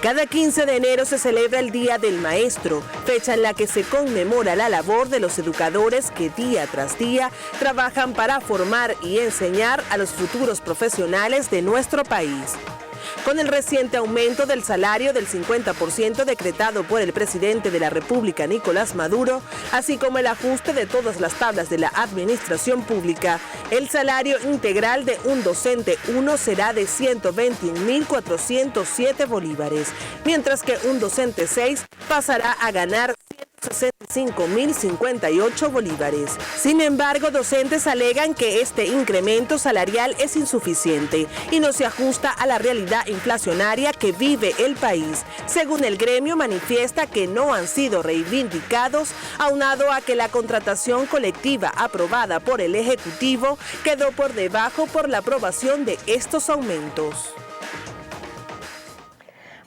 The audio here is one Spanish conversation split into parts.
Cada 15 de enero se celebra el Día del Maestro, fecha en la que se conmemora la labor de los educadores que día tras día trabajan para formar y enseñar a los futuros profesionales de nuestro país. Con el reciente aumento del salario del 50% decretado por el presidente de la República, Nicolás Maduro, así como el ajuste de todas las tablas de la administración pública, el salario integral de un docente 1 será de 121.407 bolívares, mientras que un docente 6 pasará a ganar 165.058 bolívares. Sin embargo, docentes alegan que este incremento salarial es insuficiente y no se ajusta a la realidad inflacionaria que vive el país. Según el gremio, manifiesta que no han sido reivindicados, aunado a que la contratación colectiva aprobada por el Ejecutivo quedó por debajo por la aprobación de estos aumentos.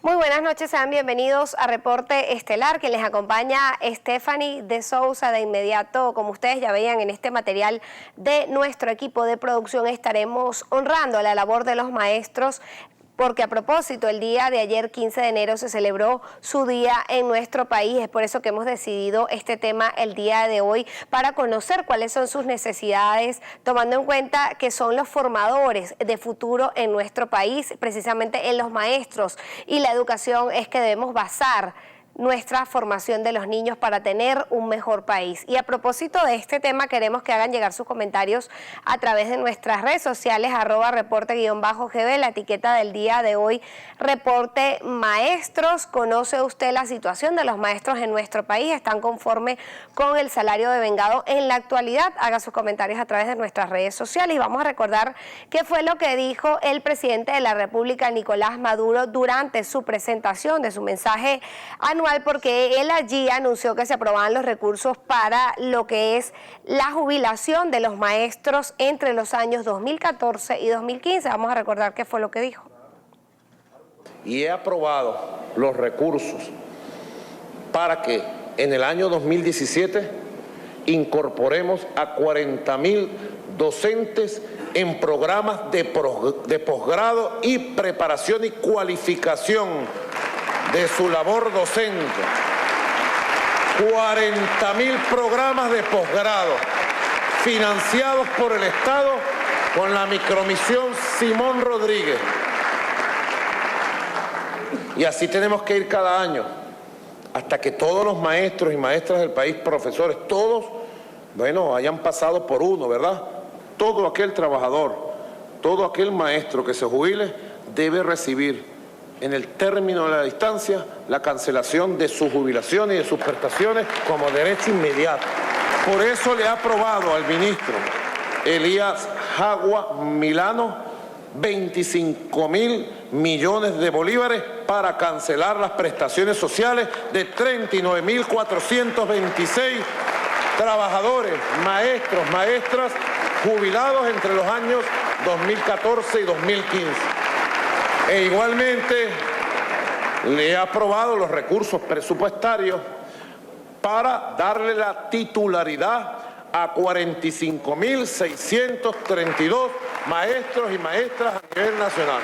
Muy buenas noches, sean bienvenidos a Reporte Estelar, que les acompaña Stephanie de Sousa. De inmediato, como ustedes ya veían en este material de nuestro equipo de producción, estaremos honrando la labor de los maestros, porque a propósito, el día de ayer, 15 de enero, se celebró su día en nuestro país. Es por eso que hemos decidido este tema el día de hoy, para conocer cuáles son sus necesidades, tomando en cuenta que son los formadores de futuro en nuestro país, precisamente en los maestros, y la educación es que debemos basar nuestra formación de los niños para tener un mejor país. Y a propósito de este tema, queremos que hagan llegar sus comentarios a través de nuestras redes sociales, @reporte_GB, la etiqueta del día de hoy, Reporte Maestros. ¿Conoce usted la situación de los maestros en nuestro país? ¿Están conformes con el salario devengado en la actualidad? Haga sus comentarios a través de nuestras redes sociales. Y vamos a recordar qué fue lo que dijo el presidente de la República, Nicolás Maduro, durante su presentación de su mensaje anual, porque él allí anunció que se aprobaban los recursos para lo que es la jubilación de los maestros entre los años 2014 y 2015. Vamos a recordar qué fue lo que dijo. Y he aprobado los recursos para que en el año 2017 incorporemos a 40.000 docentes en programas de posgrado y preparación y cualificación de su labor docente. 40.000 programas de posgrado financiados por el Estado con la micromisión Simón Rodríguez. Y así tenemos que ir cada año, hasta que todos los maestros y maestras del país, profesores, todos, bueno, hayan pasado por uno, ¿verdad? Todo aquel trabajador, todo aquel maestro que se jubile debe recibir en el término de la distancia la cancelación de su jubilación y de sus prestaciones como derecho inmediato. Por eso le ha aprobado al ministro Elías Jagua Milano 25.000 millones de bolívares para cancelar las prestaciones sociales de 39.426 trabajadores, maestros, maestras, jubilados entre los años 2014 y 2015. E igualmente le he aprobado los recursos presupuestarios para darle la titularidad a 45.632 maestros y maestras a nivel nacional.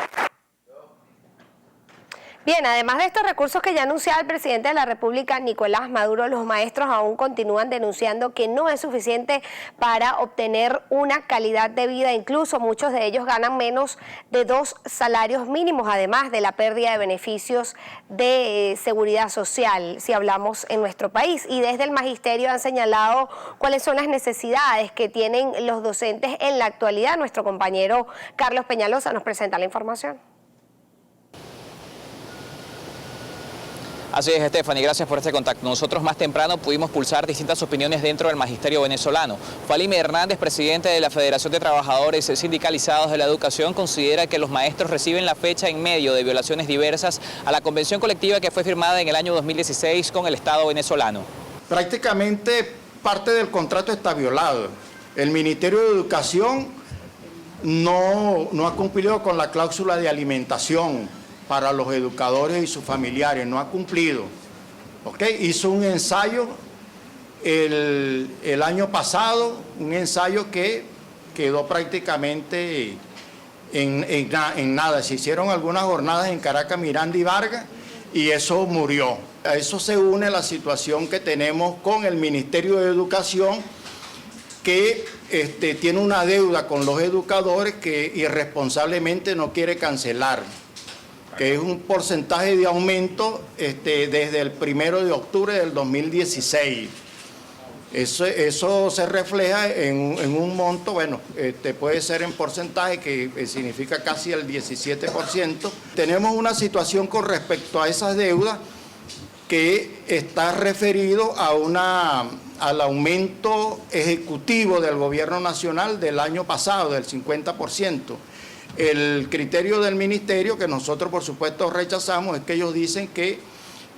Bien, además de estos recursos que ya anunciaba el presidente de la República, Nicolás Maduro, los maestros aún continúan denunciando que no es suficiente para obtener una calidad de vida. Incluso muchos de ellos ganan menos de 2 salarios mínimos, además de la pérdida de beneficios de seguridad social, si hablamos en nuestro país. Y desde el magisterio han señalado cuáles son las necesidades que tienen los docentes en la actualidad. Nuestro compañero Carlos Peñalosa nos presenta la información. Así es, Stephanie, gracias por este contacto. Nosotros más temprano pudimos pulsar distintas opiniones dentro del magisterio venezolano. Falime Hernández, presidente de la Federación de Trabajadores Sindicalizados de la Educación, considera que los maestros reciben la fecha en medio de violaciones diversas a la convención colectiva que fue firmada en el año 2016 con el Estado venezolano. Prácticamente parte del contrato está violado. El Ministerio de Educación no ha cumplido con la cláusula de alimentación para los educadores y sus familiares, no ha cumplido. Hizo un ensayo el año pasado, un ensayo que quedó prácticamente en nada. Se hicieron algunas jornadas en Caracas, Miranda y Vargas, y eso murió. A eso se une la situación que tenemos con el Ministerio de Educación, que tiene una deuda con los educadores que irresponsablemente no quiere cancelar, que es un porcentaje de aumento desde el 1 de octubre del 2016. Eso se refleja en un monto, bueno, puede ser en porcentaje, que significa casi el 17%. Tenemos una situación con respecto a esas deudas que está referido al aumento ejecutivo del gobierno nacional del año pasado, del 50%. El criterio del ministerio, que nosotros por supuesto rechazamos, es que ellos dicen que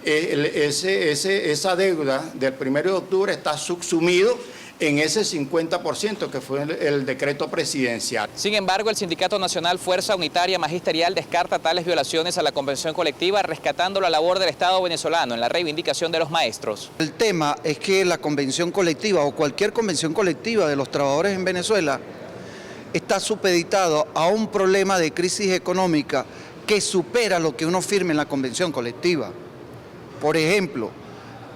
esa deuda del 1 de octubre está subsumido en ese 50% que fue el decreto presidencial. Sin embargo, el Sindicato Nacional Fuerza Unitaria Magisterial descarta tales violaciones a la convención colectiva, rescatando la labor del Estado venezolano en la reivindicación de los maestros. El tema es que la convención colectiva o cualquier convención colectiva de los trabajadores en Venezuela está supeditado a un problema de crisis económica que supera lo que uno firme en la convención colectiva. Por ejemplo,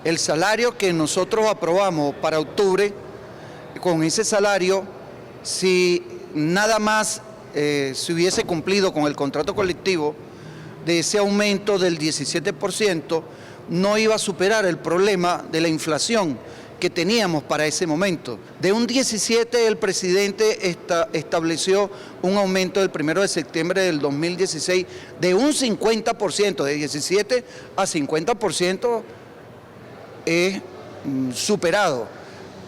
el salario que nosotros aprobamos para octubre, con ese salario, si nada más se hubiese cumplido con el contrato colectivo de ese aumento del 17%, no iba a superar el problema de la inflación que teníamos para ese momento. De un 17 el presidente estableció un aumento del 1 de septiembre del 2016 de un 50%, de 17 a 50% es superado.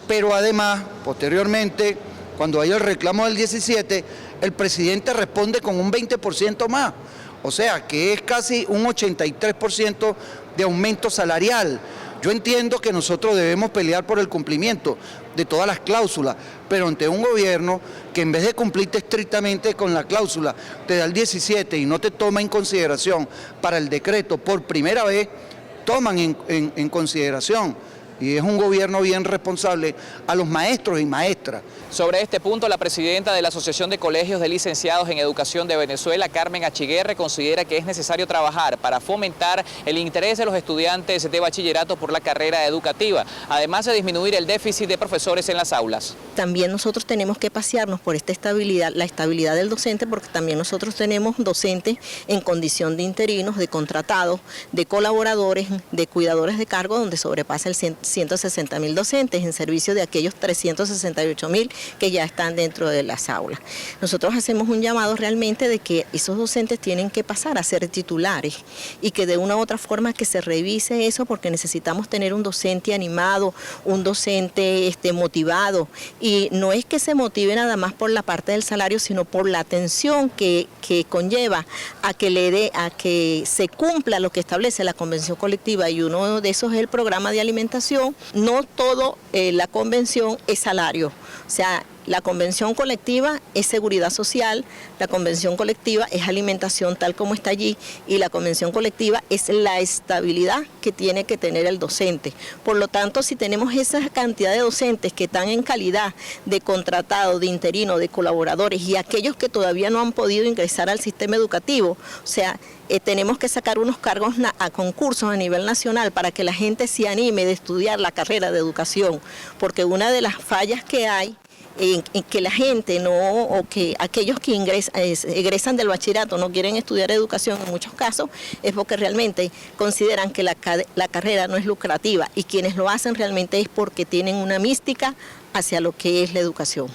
Pero además, posteriormente, cuando hay el reclamo del 17, el presidente responde con un 20% más. O sea, que es casi un 83% de aumento salarial. Yo entiendo que nosotros debemos pelear por el cumplimiento de todas las cláusulas, pero ante un gobierno que en vez de cumplirte estrictamente con la cláusula, te da el 17 y no te toma en consideración para el decreto por primera vez, toman en consideración. Y es un gobierno bien responsable a los maestros y maestras. Sobre este punto, la presidenta de la Asociación de Colegios de Licenciados en Educación de Venezuela, Carmen Achiguerre, considera que es necesario trabajar para fomentar el interés de los estudiantes de bachillerato por la carrera educativa, además de disminuir el déficit de profesores en las aulas. También nosotros tenemos que pasearnos por esta estabilidad, la estabilidad del docente, porque también nosotros tenemos docentes en condición de interinos, de contratados, de colaboradores, de cuidadores de cargo, donde sobrepasa el 160.000 docentes en servicio de aquellos 368.000 que ya están dentro de las aulas. Nosotros hacemos un llamado realmente de que esos docentes tienen que pasar a ser titulares y que de una u otra forma que se revise eso, porque necesitamos tener un docente animado, un docente motivado, y no es que se motive nada más por la parte del salario, sino por la atención que conlleva a que se cumpla lo que establece la convención colectiva, y uno de esos es el programa de alimentación. No todo la convención es salario, o sea, la convención colectiva es seguridad social, la convención colectiva es alimentación tal como está allí, y la convención colectiva es la estabilidad que tiene que tener el docente. Por lo tanto, si tenemos esa cantidad de docentes que están en calidad de contratados, de interinos, de colaboradores, y aquellos que todavía no han podido ingresar al sistema educativo, o sea, tenemos que sacar unos cargos a concursos a nivel nacional para que la gente se anime de estudiar la carrera de educación, porque una de las fallas que hay en que la gente o que aquellos que egresan del bachillerato no quieren estudiar educación en muchos casos, es porque realmente consideran que la carrera no es lucrativa, y quienes lo hacen realmente es porque tienen una mística hacia lo que es la educación.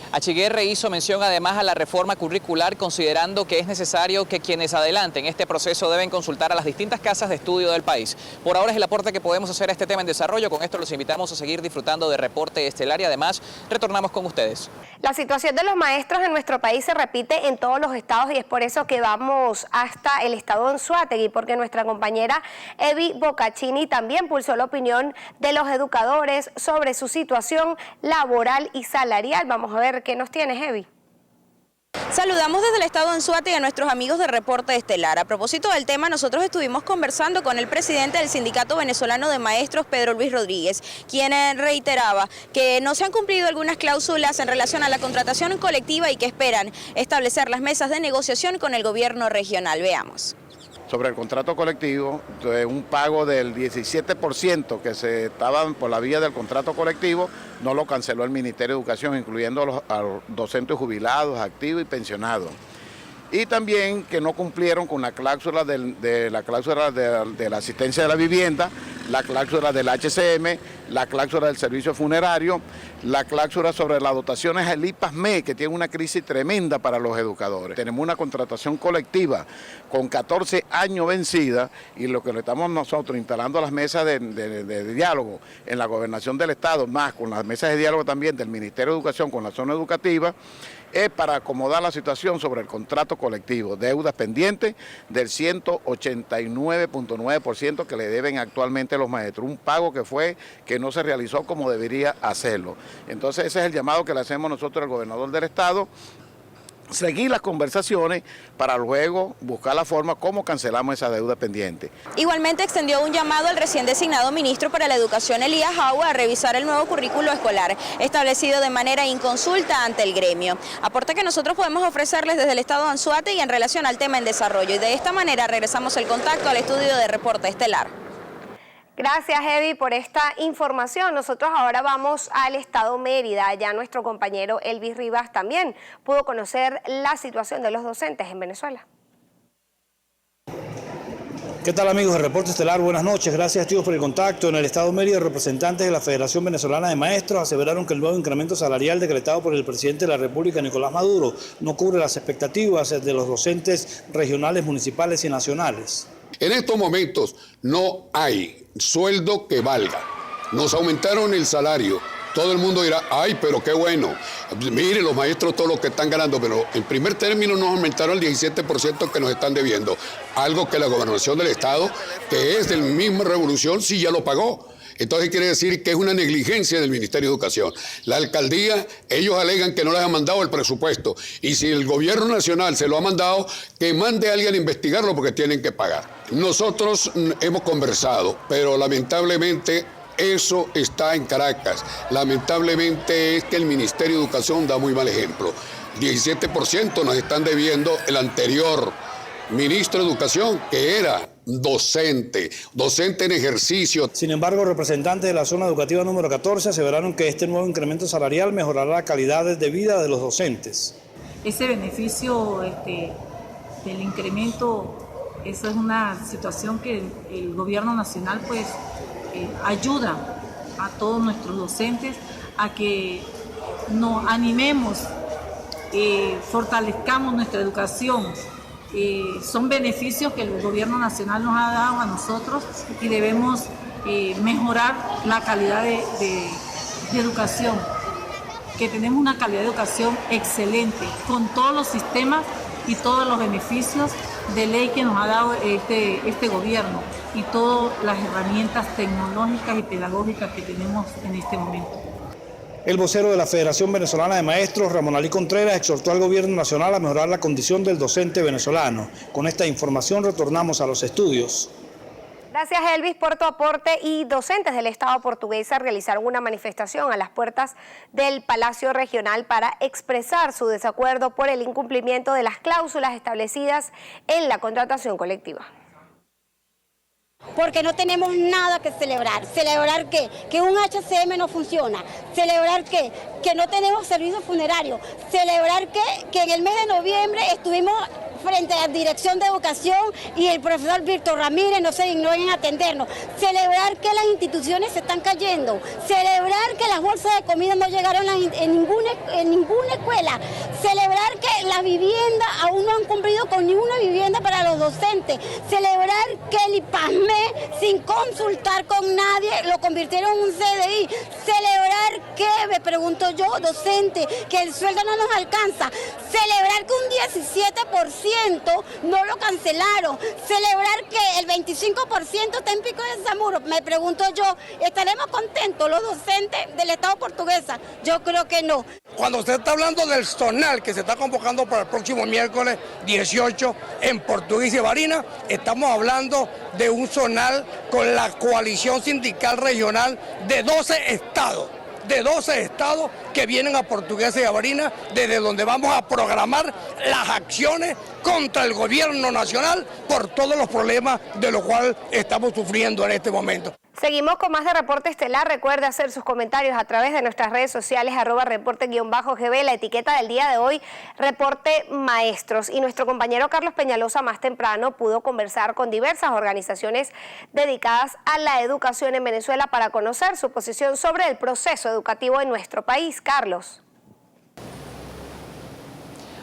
Achiguerre hizo mención además a la reforma curricular, considerando que es necesario que quienes adelanten este proceso deben consultar a las distintas casas de estudio del país. Por ahora es el aporte que podemos hacer a este tema en desarrollo. Con esto los invitamos a seguir disfrutando de Reporte Estelar y además retornamos con ustedes. La situación de los maestros en nuestro país se repite en todos los estados, y es por eso que vamos hasta el estado de Anzoátegui, porque nuestra compañera Evi Bocaccini también pulsó la opinión de los educadores sobre su situación laboral y salarial. Vamos a ver qué nos tienes, Evi. Saludamos desde el estado de Anzoátegui a nuestros amigos de Reporte Estelar. A propósito del tema, nosotros estuvimos conversando con el presidente del Sindicato Venezolano de Maestros, Pedro Luis Rodríguez, quien reiteraba que no se han cumplido algunas cláusulas en relación a la contratación colectiva y que esperan establecer las mesas de negociación con el gobierno regional. Veamos. sobre el contrato colectivo, de un pago del 17% que se estaban por la vía del contrato colectivo, no lo canceló el Ministerio de Educación, incluyendo a los docentes jubilados, activos y pensionados. Y también que no cumplieron con la cláusula de la asistencia de la vivienda, la cláusula del HCM, la cláusula del servicio funerario, la cláusula sobre las dotaciones al IPASME, que tiene una crisis tremenda para los educadores. Tenemos una contratación colectiva con 14 años vencida y lo que le estamos nosotros instalando las mesas de diálogo en la gobernación del Estado, más con las mesas de diálogo también del Ministerio de Educación con la zona educativa, es para acomodar la situación sobre el contrato colectivo, deudas pendientes del 189.9% que le deben actualmente los maestros, un pago que no se realizó como debería hacerlo. Entonces ese es el llamado que le hacemos nosotros al gobernador del Estado, seguir las conversaciones para luego buscar la forma como cancelamos esa deuda pendiente. Igualmente extendió un llamado al recién designado ministro para la Educación, Elías Jaua, a revisar el nuevo currículo escolar establecido de manera inconsulta ante el gremio. Aporte que nosotros podemos ofrecerles desde el estado de Anzoátegui y en relación al tema en desarrollo. Y de esta manera regresamos el contacto al estudio de Reporte Estelar. Gracias, Evi, por esta información. Nosotros ahora vamos al estado Mérida. Ya nuestro compañero Elvis Rivas también pudo conocer la situación de los docentes en Venezuela. ¿Qué tal, amigos de Reporte Estelar? Buenas noches. Gracias, tíos, por el contacto. En el estado Mérida, representantes de la Federación Venezolana de Maestros aseveraron que el nuevo incremento salarial decretado por el presidente de la República, Nicolás Maduro, no cubre las expectativas de los docentes regionales, municipales y nacionales. En estos momentos no hay sueldo que valga. Nos aumentaron el salario. Todo el mundo dirá, ay, pero qué bueno. Mire, los maestros todo lo que están ganando, pero en primer término nos aumentaron el 17% que nos están debiendo. Algo que la gobernación del Estado, que es de la misma revolución, sí ya lo pagó. Entonces quiere decir que es una negligencia del Ministerio de Educación. La alcaldía, ellos alegan que no les ha mandado el presupuesto. Y si el gobierno nacional se lo ha mandado, que mande a alguien a investigarlo porque tienen que pagar. Nosotros hemos conversado, pero lamentablemente eso está en Caracas. Lamentablemente es que el Ministerio de Educación da muy mal ejemplo. 17% nos están debiendo el anterior ministro de Educación, que era docente en ejercicio. Sin embargo, representantes de la zona educativa número 14 aseveraron que este nuevo incremento salarial mejorará la calidad de vida de los docentes. Ese beneficio del incremento, esa es una situación que el gobierno nacional ayuda a todos nuestros docentes a que nos animemos, fortalezcamos nuestra educación. Son beneficios que el gobierno nacional nos ha dado a nosotros y debemos mejorar la calidad de educación, que tenemos una calidad de educación excelente, con todos los sistemas y todos los beneficios de ley que nos ha dado este gobierno y todas las herramientas tecnológicas y pedagógicas que tenemos en este momento. El vocero de la Federación Venezolana de Maestros, Ramón Alí Contreras, exhortó al gobierno nacional a mejorar la condición del docente venezolano. Con esta información retornamos a los estudios. Gracias, Elvis, por tu aporte. Y docentes del Estado portuguesa realizaron una manifestación a las puertas del Palacio Regional para expresar su desacuerdo por el incumplimiento de las cláusulas establecidas en la contratación colectiva. Porque no tenemos nada que celebrar. ¿Celebrar qué? Que un HCM no funciona. ¿Celebrar qué? Que no tenemos servicio funerario. ¿Celebrar qué? Que en el mes de noviembre estuvimos frente a la Dirección de Educación y el profesor Víctor Ramírez no se dignó en atendernos. Celebrar que las instituciones se están cayendo. Celebrar que las bolsas de comida no llegaron en ninguna escuela. Celebrar que la vivienda aún no han cumplido con ninguna vivienda para los docentes. Celebrar que el IPASME, sin consultar con nadie, lo convirtieron en un CDI. Celebrar que, me pregunto yo, docente, que el sueldo no nos alcanza. Celebrar que un 17% no lo cancelaron. Celebrar que el 25% está en Pico de Zamuro. Me pregunto yo, ¿estaremos contentos los docentes del Estado portuguesa? Yo creo que no. Cuando usted está hablando del zonal que se está convocando para el próximo miércoles 18 en Portugués y Barinas, estamos hablando de un zonal con la coalición sindical regional de 12 estados. de 12 estados que vienen a Portuguesa y a Barinas, desde donde vamos a programar las acciones contra el gobierno nacional por todos los problemas de los cuales estamos sufriendo en este momento. Seguimos con más de Reporte Estelar. Recuerde hacer sus comentarios a través de nuestras redes sociales, @reporte_GB, la etiqueta del día de hoy, Reporte Maestros. Y nuestro compañero Carlos Peñalosa más temprano pudo conversar con diversas organizaciones dedicadas a la educación en Venezuela para conocer su posición sobre el proceso educativo en nuestro país. Carlos.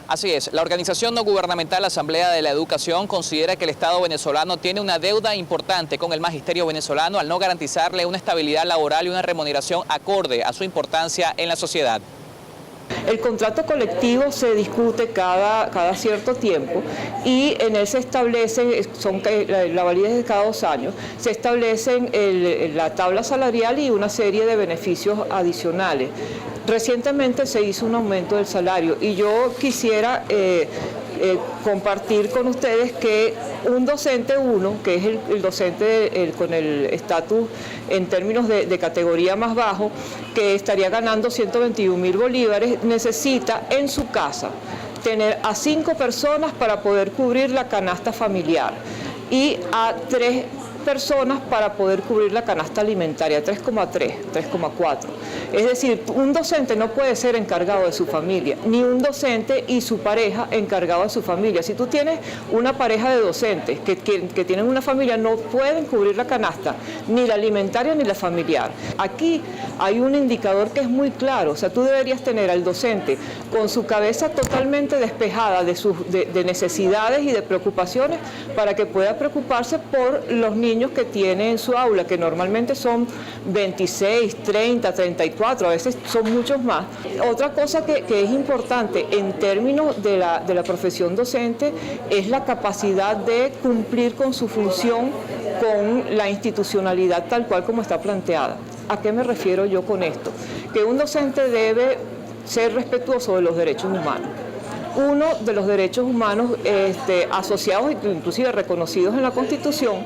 Así es, la organización no gubernamental Asamblea de la Educación considera que el Estado venezolano tiene una deuda importante con el magisterio venezolano al no garantizarle una estabilidad laboral y una remuneración acorde a su importancia en la sociedad. El contrato colectivo se discute cada cierto tiempo y en él se establecen, la validez de cada 2 años, se establecen la tabla salarial y una serie de beneficios adicionales. Recientemente se hizo un aumento del salario y yo quisiera compartir con ustedes que un docente 1, que es el docente con el estatus en términos de categoría más bajo, que estaría ganando 121.000 bolívares, necesita en su casa tener a 5 personas para poder cubrir la canasta familiar y a 3 personas para poder cubrir la canasta alimentaria, 3,3, 3,4. Es decir, un docente no puede ser encargado de su familia, ni un docente y su pareja encargado de su familia. Si tú tienes una pareja de docentes que tienen una familia, no pueden cubrir la canasta, ni la alimentaria ni la familiar. Aquí hay un indicador que es muy claro, o sea, tú deberías tener al docente con su cabeza totalmente despejada de necesidades y de preocupaciones para que pueda preocuparse por los niños que tiene en su aula, que normalmente son 26, 30, 34, a veces son muchos más. Otra cosa que es importante en términos de la profesión docente es la capacidad de cumplir con su función con la institucionalidad tal cual como está planteada. ¿A qué me refiero yo con esto? Que un docente debe ser respetuoso de los derechos humanos. Uno de los derechos humanos asociados, inclusive reconocidos en la Constitución,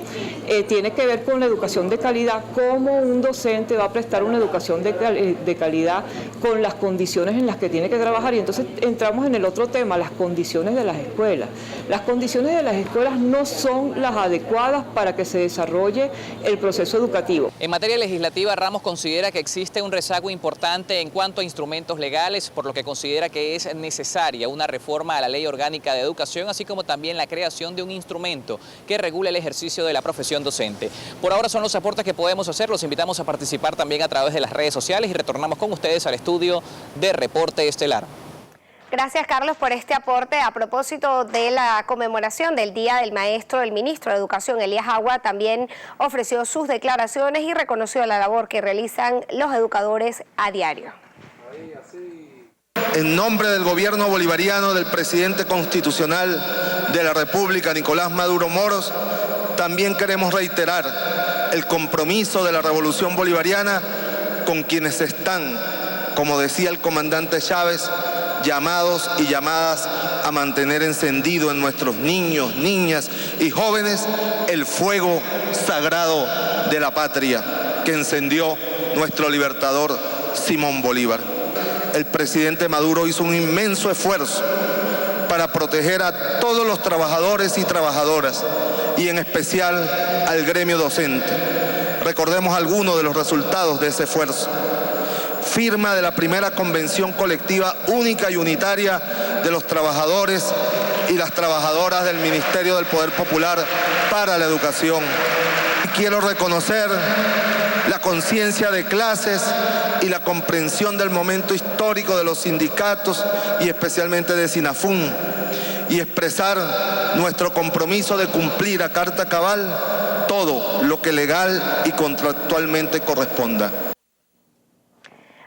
tiene que ver con la educación de calidad. ¿Cómo un docente va a prestar una educación de calidad con las condiciones en las que tiene que trabajar? Y entonces entramos en el otro tema, las condiciones de las escuelas. Las condiciones de las escuelas no son las adecuadas para que se desarrolle el proceso educativo. En materia legislativa, Ramos considera que existe un rezago importante en cuanto a instrumentos legales, por lo que considera que es necesaria una reforma a la Ley Orgánica de Educación, así como también la creación de un instrumento que regule el ejercicio de la profesión docente. Por ahora son los aportes que podemos hacer, los invitamos a participar también a través de las redes sociales y retornamos con ustedes al estudio de Reporte Estelar. Gracias, Carlos, por este aporte. A propósito de la conmemoración del Día del Maestro, el ministro de Educación, Elías Agua, también ofreció sus declaraciones y reconoció la labor que realizan los educadores a diario. En nombre del gobierno bolivariano del presidente constitucional de la República, Nicolás Maduro Moros, también queremos reiterar el compromiso de la Revolución Bolivariana con quienes están, como decía el comandante Chávez, llamados y llamadas a mantener encendido en nuestros niños, niñas y jóvenes el fuego sagrado de la patria que encendió nuestro libertador Simón Bolívar. El presidente Maduro hizo un inmenso esfuerzo para proteger a todos los trabajadores y trabajadoras, y en especial al gremio docente. Recordemos algunos de los resultados de ese esfuerzo. Firma de la primera convención colectiva única y unitaria de los trabajadores y las trabajadoras del Ministerio del Poder Popular para la Educación. Quiero reconocer la conciencia de clases y la comprensión del momento histórico de los sindicatos y especialmente de SINAFUN, y expresar nuestro compromiso de cumplir a carta cabal todo lo que legal y contractualmente corresponda.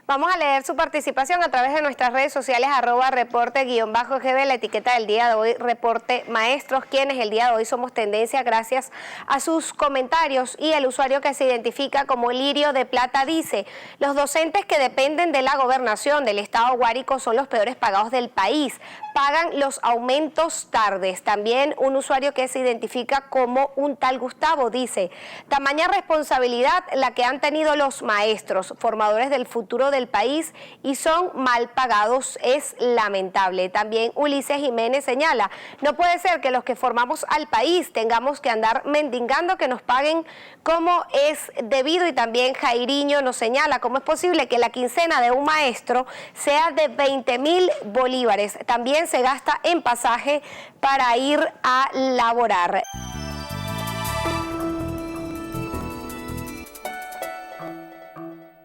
Vamos a leer su participación a través de nuestras redes sociales, @reporte_GB, la etiqueta del día de hoy, Reporte Maestros, quienes el día de hoy somos tendencia gracias a sus comentarios. Y el usuario que se identifica como Lirio de Plata dice: los docentes que dependen de la gobernación del estado Guárico son los peores pagados del país, pagan los aumentos tardes. También un usuario que se identifica como un tal Gustavo dice: tamaña responsabilidad la que han tenido los maestros, formadores del futuro del país y son mal pagados. Es lamentable. También Ulises Jiménez señala, no puede ser que los que formamos al país tengamos que andar mendigando que nos paguen como es debido. Y también Jairiño nos señala cómo es posible que la quincena de un maestro sea de 20.000 bolívares. También se gasta en pasaje para ir a laborar.